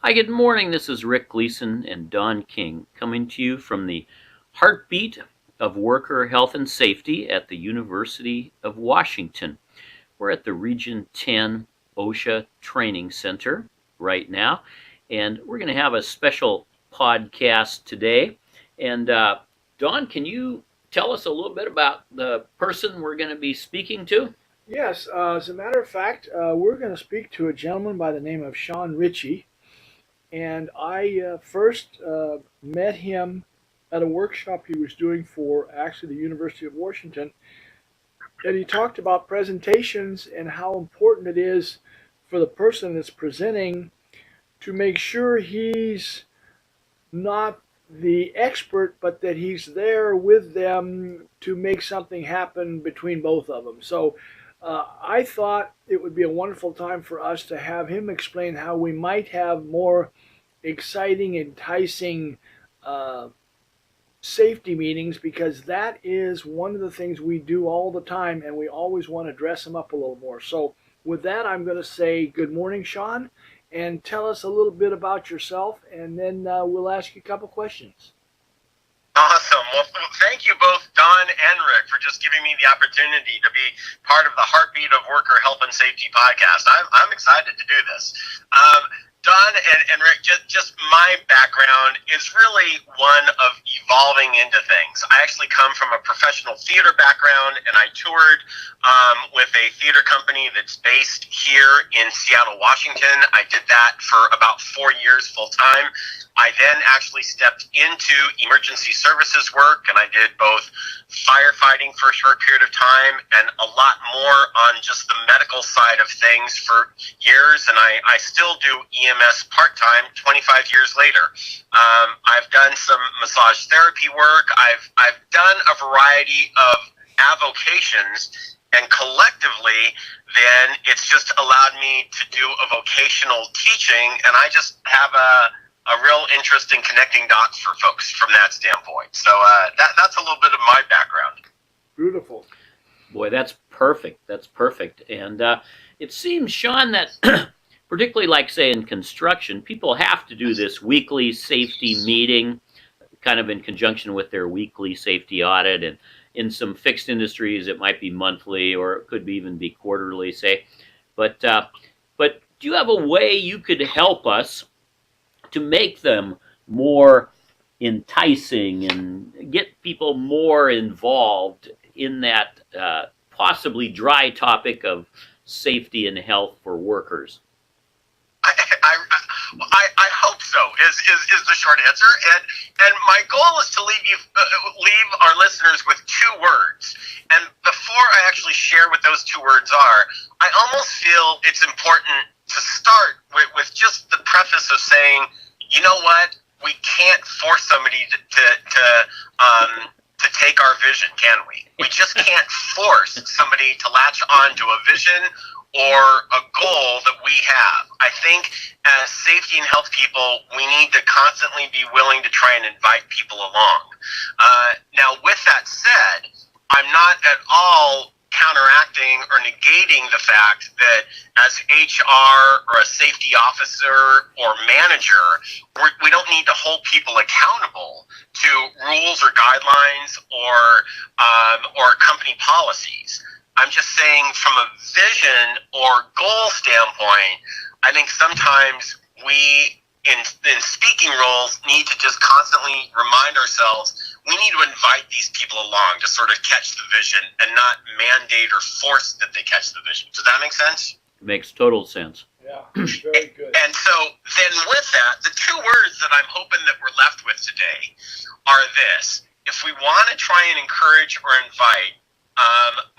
Hi, good morning. This is Rick Gleason and Don King coming to you from the heartbeat of worker health and safety at the University of Washington. We're at the Region 10 OSHA Training Center right now, and we're going to have a special podcast today. And Don, can you tell us a little bit about the person we're going to be speaking to? Yes, as a matter of fact, we're going to speak to a gentleman by the name of Shawn Ritchey. And I first met him at a workshop he was doing for actually the University of Washington. And he talked about presentations and how important it is for the person that's presenting to make sure he's not the expert, but that he's there with them to make something happen between both of them. So I thought it would be a wonderful time for us to have him explain how we might have more exciting, enticing safety meetings, because that is one of the things we do all the time, and we always want to dress them up a little more. So with that, I'm going to say good morning, Shawn, and tell us a little bit about yourself, and then we'll ask you a couple questions. Awesome. Well, thank you both, Don and Rick, for just giving me the opportunity to be part of the Heartbeat of Worker Health and Safety podcast. I'm excited to do this. Don and Rick, just my background is really one of evolving into things. I actually come from a professional theater background, and I toured with a theater company that's based here in Seattle, Washington. I did that for about 4 years full time. I then actually stepped into emergency services work, and I did both firefighting for a short period of time and a lot more on just the medical side of things for years, and I still do EMS part-time 25 years later. I've done some massage therapy work. I've done a variety of avocations, and collectively, then it's just allowed me to do a vocational teaching, and I just have a real interest in connecting dots for folks from that standpoint. So that's a little bit of my background. Beautiful. Boy, that's perfect. That's perfect. And it seems, Shawn, that particularly like, say, in construction, people have to do this weekly safety meeting kind of in conjunction with their weekly safety audit. And in some fixed industries, it might be monthly, or it could even be quarterly, say. But do you have a way you could help us to make them more enticing and get people more involved in that possibly dry topic of safety and health for workers? I hope so is the short answer, and my goal is to leave our listeners with 2 words. And before I actually share what those 2 words are, I almost feel it's important to start with just the preface of saying, you know what? We can't force somebody to take our vision, can we? We just can't force somebody to latch on to a vision or a goal that we have. I think as safety and health people, we need to constantly be willing to try and invite people along. Now, with that said, I'm not at all counteracting or negating the fact that as HR or a safety officer or manager, we don't need to hold people accountable to rules or guidelines or company policies. I'm just saying, from a vision or goal standpoint, I think sometimes we in speaking roles need to just constantly remind ourselves we need to invite these people along to sort of catch the vision and not mandate or force that they catch the vision. Does that make sense? Makes total sense. Yeah, very good. And so then with that, the 2 words that I'm hoping that we're left with today are this. If we want to try and encourage or invite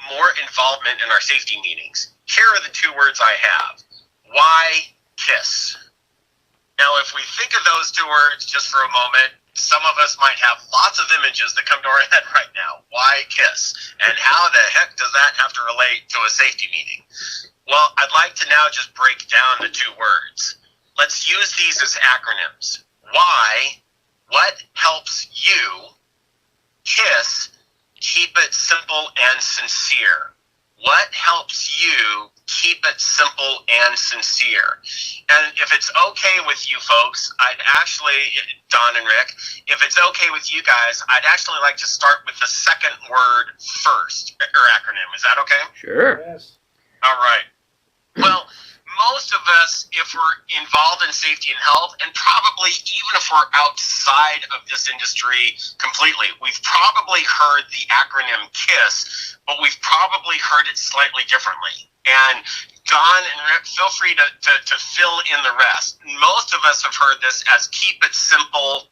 more involvement in our safety meetings, here are the 2 words I have. Why KISS? Now, if we think of those 2 words just for a moment, some of us might have lots of images that come to our head right now. Why KISS? And how the heck does that have to relate to a safety meeting? Well, I'd like to now just break down the 2 words. Let's use these as acronyms. Why? What helps you? KISS? Keep it simple and sincere. what helps you keep it simple and sincere? And if it's okay with you folks, I'd actually, Don and Rick, if it's okay with you guys, I'd actually like to start with the second word first, or acronym. Is that okay? Sure. Yes. All right. Well, most of us, if we're involved in safety and health, and probably even if we're outside of this industry completely, we've probably heard the acronym KISS, but we've probably heard it slightly differently. And Don and Rick, feel free to fill in the rest. Most of us have heard this as keep it simple.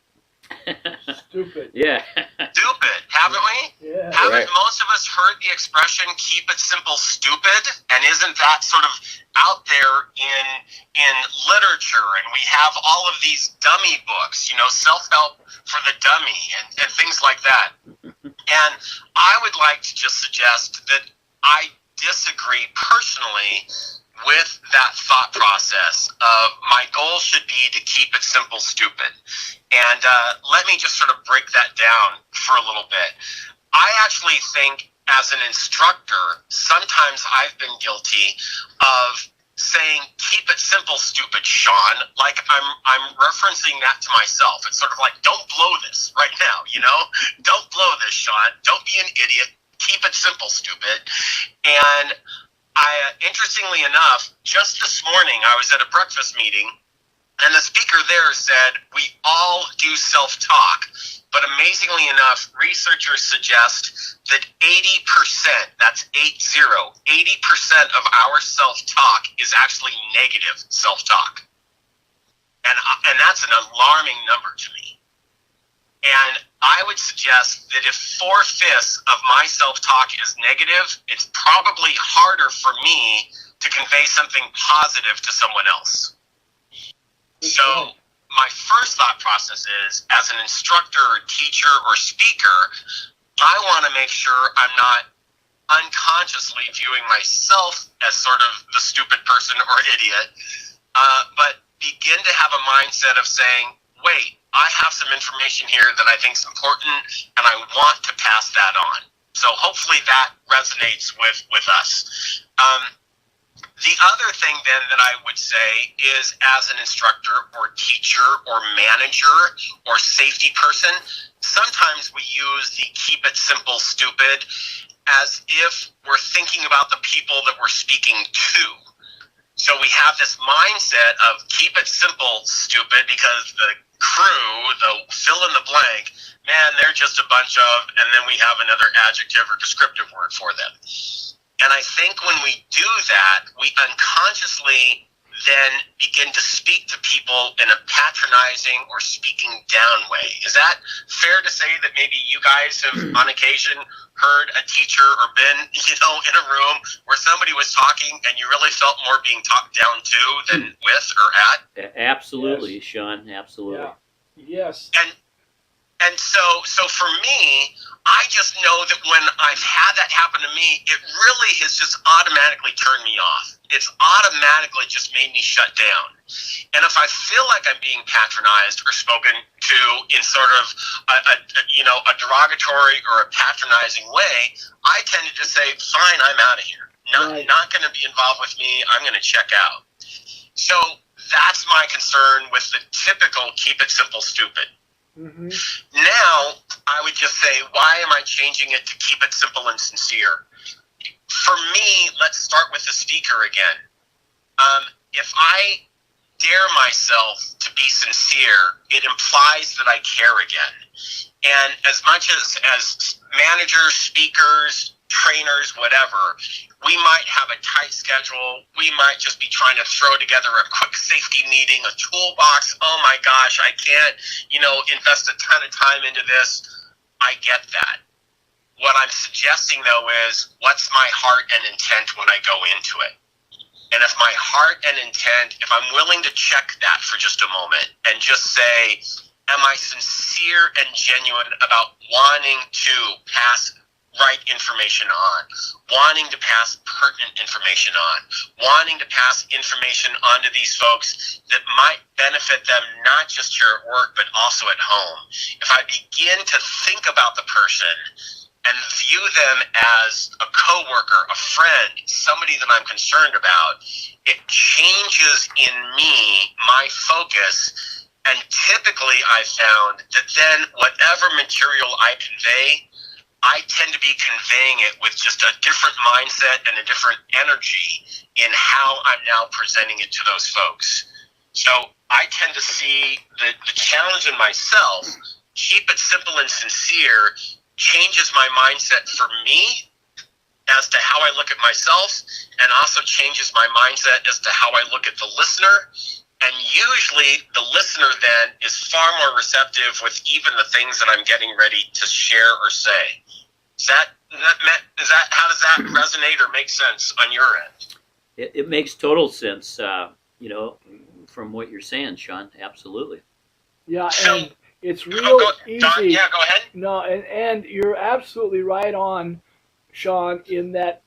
Stupid. Yeah. Stupid, haven't we? Yeah. Haven't Right. most of us heard the expression "keep it simple, stupid"? And isn't that sort of out there in literature? And we have all of these dummy books, self-help for the dummy and things like that. And I would like to just suggest that I disagree personally with that thought process of my goal should be to keep it simple, stupid. And let me just sort of break that down for a little bit. I actually think as an instructor, sometimes I've been guilty of saying, keep it simple, stupid, Shawn. Like I'm referencing that to myself. It's sort of like, don't blow this right now, Don't blow this, Shawn. Don't be an idiot. Keep it simple, stupid. And interestingly enough, just this morning I was at a breakfast meeting, and the speaker there said, we all do self-talk, but amazingly enough, researchers suggest that 80%, that's 80% of our self-talk is actually negative self-talk. And that's an alarming number to me. And I would suggest that if 4/5 of my self-talk is negative, it's probably harder for me to convey something positive to someone else. So my first thought process is, as an instructor, teacher, or speaker, I want to make sure I'm not unconsciously viewing myself as sort of the stupid person or idiot, but begin to have a mindset of saying, wait, I have some information here that I think is important, and I want to pass that on. So hopefully that resonates with us. The other thing then that I would say is, as an instructor or teacher or manager or safety person, sometimes we use the keep it simple, stupid as if we're thinking about the people that we're speaking to. So we have this mindset of keep it simple, stupid, because the crew, the fill in the blank, man, they're just a bunch of, and then we have another adjective or descriptive word for them. And I think when we do that, we unconsciously then begin to speak to people in a patronizing or speaking down way. Is that fair to say that maybe you guys have on occasion heard a teacher or been, in a room where somebody was talking and you really felt more being talked down to than with or at? Absolutely, Yes. Shawn. Absolutely. Yeah. Yes. And so for me, I just know that when I've had that happen to me, it really has just automatically turned me off. It's automatically just made me shut down. And if I feel like I'm being patronized or spoken to in sort of a derogatory or a patronizing way, I tend to just say, fine, I'm out of here. Not going to be involved with me. I'm going to check out. So that's my concern with the typical keep it simple, stupid. Mm-hmm. Now, I would just say, why am I changing it to keep it simple and sincere? For me, let's start with the speaker again. If I dare myself to be sincere, it implies that I care again. And as much as managers, speakers, trainers, whatever, we might have a tight schedule. We might just be trying to throw together a quick safety meeting, a toolbox. Oh my gosh, I can't, invest a ton of time into this. I get that. What I'm suggesting, though, is what's my heart and intent when I go into it? And if my heart and intent, if I'm willing to check that for just a moment and just say, am I sincere and genuine about wanting to pass right information on, wanting to pass pertinent information on, wanting to pass information onto these folks that might benefit them not just here at work, but also at home. If I begin to think about the person and view them as a coworker, a friend, somebody that I'm concerned about, it changes in me my focus. And typically I found that then whatever material I convey, I tend to be conveying it with just a different mindset and a different energy in how I'm now presenting it to those folks. So I tend to see the challenge in myself, keep it simple and sincere, changes my mindset for me as to how I look at myself, and also changes my mindset as to how I look at the listener. And usually the listener then is far more receptive with even the things that I'm getting ready to share or say. How does that resonate or make sense on your end? It makes total sense, from what you're saying, Shawn. Absolutely. Yeah, So, and it's real easy. Don, yeah, go ahead. No, and you're absolutely right on, Shawn, in that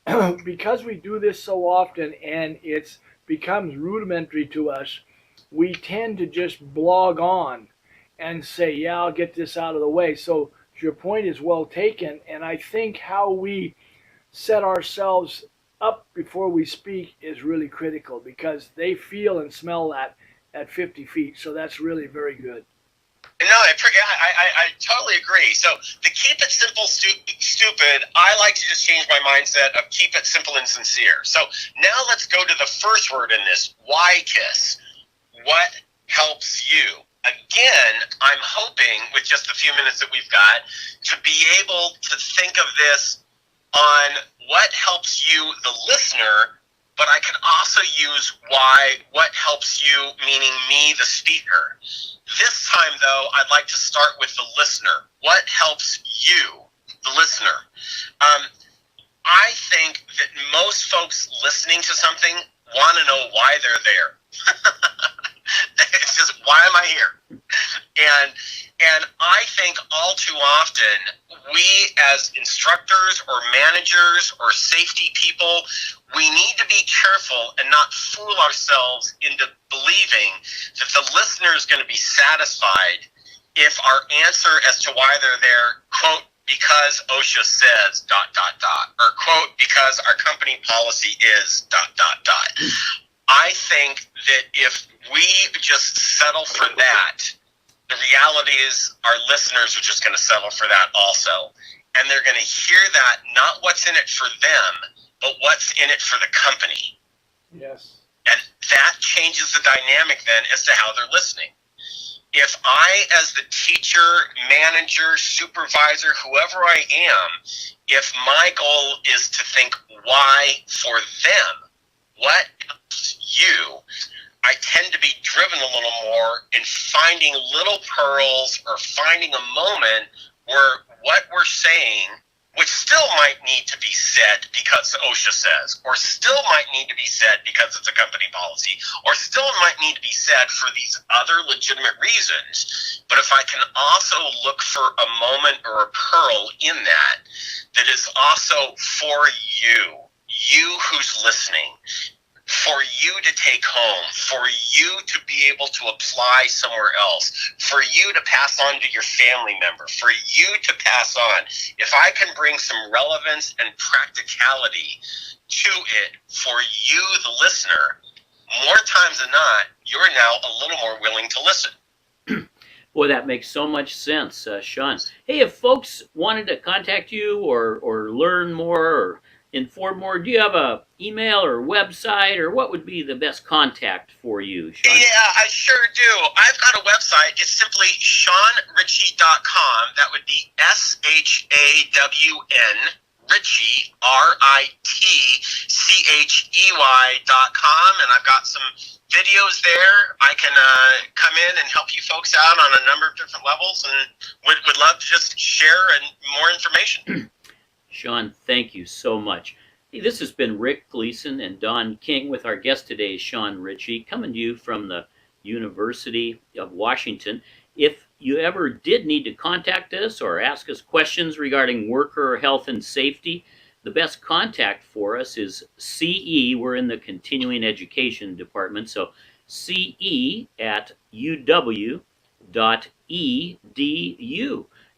because we do this so often and it becomes rudimentary to us, we tend to just blog on and say, yeah, I'll get this out of the way. So your point is well taken, and I think how we set ourselves up before we speak is really critical because they feel and smell that at 50 feet. So that's really very good. No, I totally agree. So to keep it simple, stupid, I like to just change my mindset of keep it simple and sincere. So now let's go to the first word in this, why KISS? What helps you? Again, I'm hoping with just the few minutes that we've got to be able to think of this on what helps you, the listener, but I can also use what helps you, meaning me, the speaker. This time, though, I'd like to start with the listener. What helps you, the listener? I think that most folks listening to something want to know why they're there. It's just, why am I here? And I think all too often, we as instructors or managers or safety people, we need to be careful and not fool ourselves into believing that the listener is going to be satisfied if our answer as to why they're there, quote, because OSHA says, ... or quote, because our company policy is, ... I think that if we just settle for that, the reality is our listeners are just going to settle for that also. And they're going to hear that, not what's in it for them, but what's in it for the company. Yes. And that changes the dynamic then as to how they're listening. If I, as the teacher, manager, supervisor, whoever I am, if my goal is to think why for them, what helps you, I tend to be driven a little more in finding little pearls or finding a moment where what we're saying, which still might need to be said because OSHA says, or still might need to be said because it's a company policy, or still might need to be said for these other legitimate reasons. But if I can also look for a moment or a pearl in that is also for you who's listening, for you to take home, for you to be able to apply somewhere else, for you to pass on to your family member, for you to pass on. If I can bring some relevance and practicality to it for you, the listener, more times than not, you're now a little more willing to listen. Boy, that makes so much sense, Shawn. Hey, if folks wanted to contact you or learn more or inform more, do you have a email or website, or what would be the best contact for you, Shawn? Yeah, I sure do. I've got a website. It's simply ShawnRitchey.com. That would be SHAWN, Ritchey, RITCHEY.com, and I've got some videos there. I can come in and help you folks out on a number of different levels, and would love to just share more information. Shawn, thank you so much. Hey, this has been Rick Gleason and Don King with our guest today, Shawn Ritchey, coming to you from the University of Washington. If you ever did need to contact us or ask us questions regarding worker health and safety, the best contact for us is CE. We're in the continuing education department, so CE at uw.edu.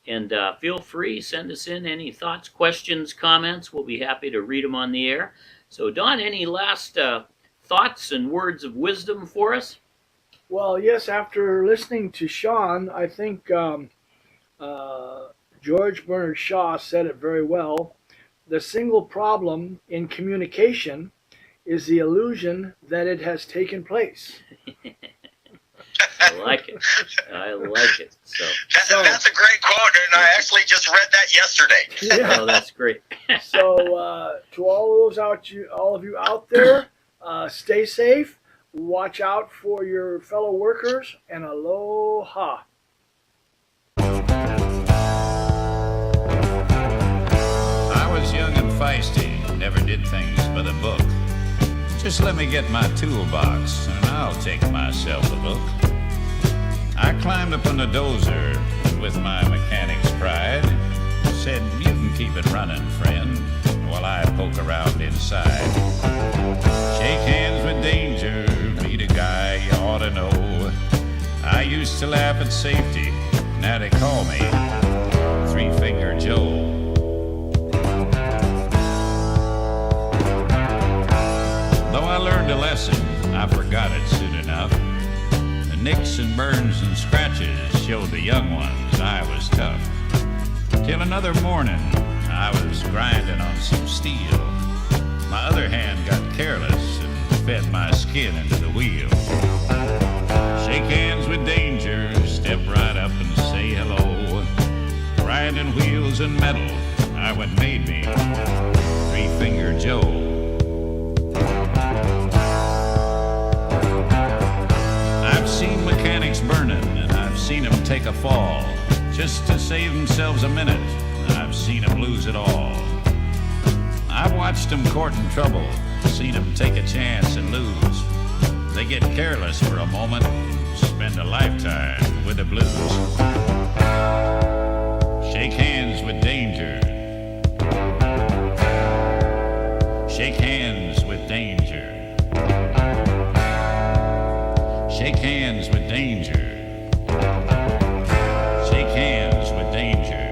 And feel free, send us in any thoughts, questions, comments. We'll be happy to read them on the air. So, Don, any last thoughts and words of wisdom for us? Well, yes, after listening to Shawn, I think George Bernard Shaw said it very well. The single problem in communication is the illusion that it has taken place. I like it. I like it. That's a great quote, and I actually just read that yesterday. Yeah. Oh, that's great. So to all of you out there, stay safe, watch out for your fellow workers, and aloha. I was young and feisty, never did things by the book. Just let me get my toolbox, and I'll take myself a look. I climbed up on the dozer, and with my mechanic's pride, said, "You can keep it running, friend," while I poke around inside. Shake hands with danger, meet a guy you ought to know. I used to laugh at safety, now they call me Three-Finger Joe. Though I learned a lesson, I forgot it soon enough. The nicks and burns and scratches showed the young ones I was tough. Till another morning, I was grinding on some steel. My other hand got careless and fed my skin into the wheel. Shake hands with danger, step right up and say hello. Grinding wheels and metal, I what made me Three-Finger Joe. I've seen mechanics burning, and I've seen them take a fall just to save themselves a minute. I've seen them lose it all. I've watched them courting trouble, seen them take a chance and lose. They get careless for a moment, spend a lifetime with the blues. Shake hands with danger. Shake hands with danger. Shake hands with danger. Shake hands with danger.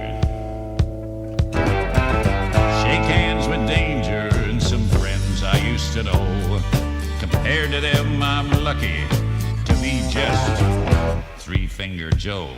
Shake hands with danger and some friends I used to know. Compared to them, I'm lucky to be just Three-Finger Joe.